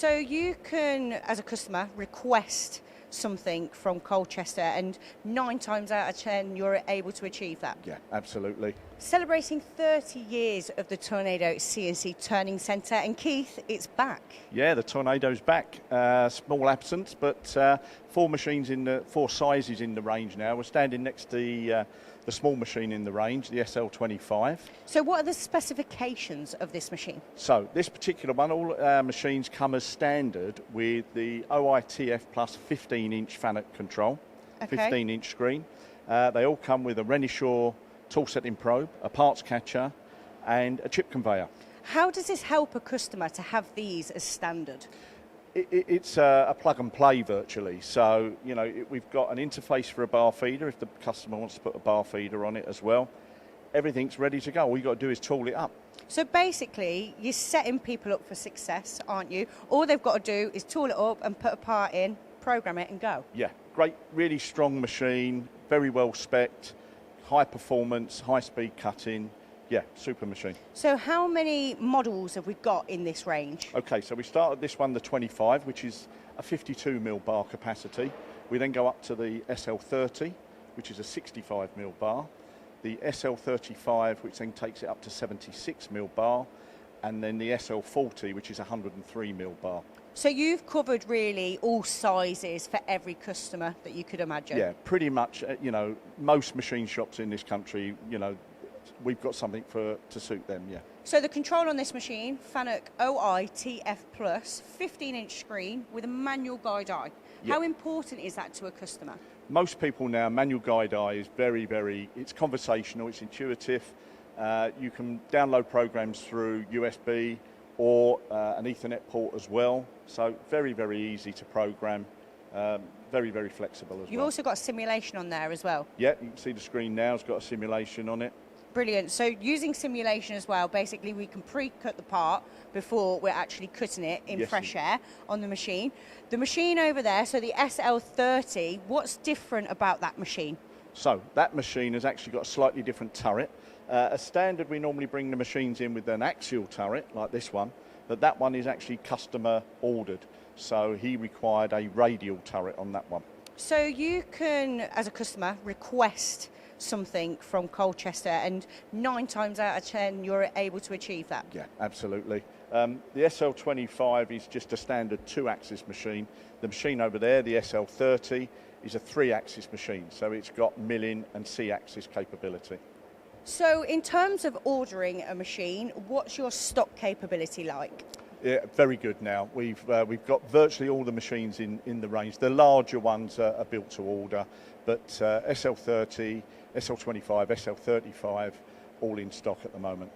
So you can, as a customer, request something from Colchester, and 9 times out of 10 you're able to achieve that. Yeah, absolutely. Celebrating 30 years of the Tornado CNC Turning Centre, and Keith, it's back. Yeah, the Tornado's back. Small absence, but 4 machines in the 4 sizes in the range now. We're standing next to the small machine in the range, the SL25. So what are the specifications of this machine? So this particular one, all our machines come as standard with the OITF plus 15-inch FANUC control, 15-inch screen. They all come with a Renishaw tool setting probe, a parts catcher, and a chip conveyor. How does this help a customer to have these as standard? It's a plug and play virtually. So, you know, we've got an interface for a bar feeder if the customer wants to put a bar feeder on it as well. Everything's ready to go. All you've got to do is tool it up. So basically, you're setting people up for success, aren't you? All they've got to do is tool it up and put a part in, program it and go. Yeah, great, really strong machine, very well spec'd, high performance, high speed cutting. Yeah, super machine. So how many models have we got in this range? Okay, so we start at this one, the 25, which is a 52mm bar capacity. We then go up to the SL30, which is a 65mm bar. The SL35, which then takes it up to 76mm bar. And then the SL40, which is a 103mm bar. So you've covered really all sizes for every customer that you could imagine? Yeah, pretty much, you know, most machine shops in this country, you know, we've got something to suit them, yeah. So the control on this machine, FANUC OITF Plus, 15-inch screen with a manual guide eye. Yeah. How important is that to a customer? Most people now, manual guide eye is very, it's conversational, it's intuitive. You can download programs through USB or an Ethernet port as well. So very easy to program, very flexible as well. You've also got simulation on there as well. Yeah, you can see the screen now, it's got a simulation on it. Brilliant. So using simulation as well, basically we can pre-cut the part before we're actually cutting it in fresh air on the machine. The machine over there, so the SL30, what's different about that machine? So that machine has actually got a slightly different turret. As standard, we normally bring the machines in with an axial turret like this one, but that one is actually customer ordered. So he required a radial turret on that one. So you can, as a customer, request something from Colchester, and 9 times out of 10 you're able to achieve that. Yeah, absolutely. The SL25 is just a standard 2-axis machine. The machine over there, the SL30, is a 3-axis machine, so it's got milling and C-axis capability. So in terms of ordering a machine, what's your stock capability like? Yeah, very good now. We've got virtually all the machines in the range. The larger ones are built to order, but SL30, SL25, SL35, all in stock at the moment.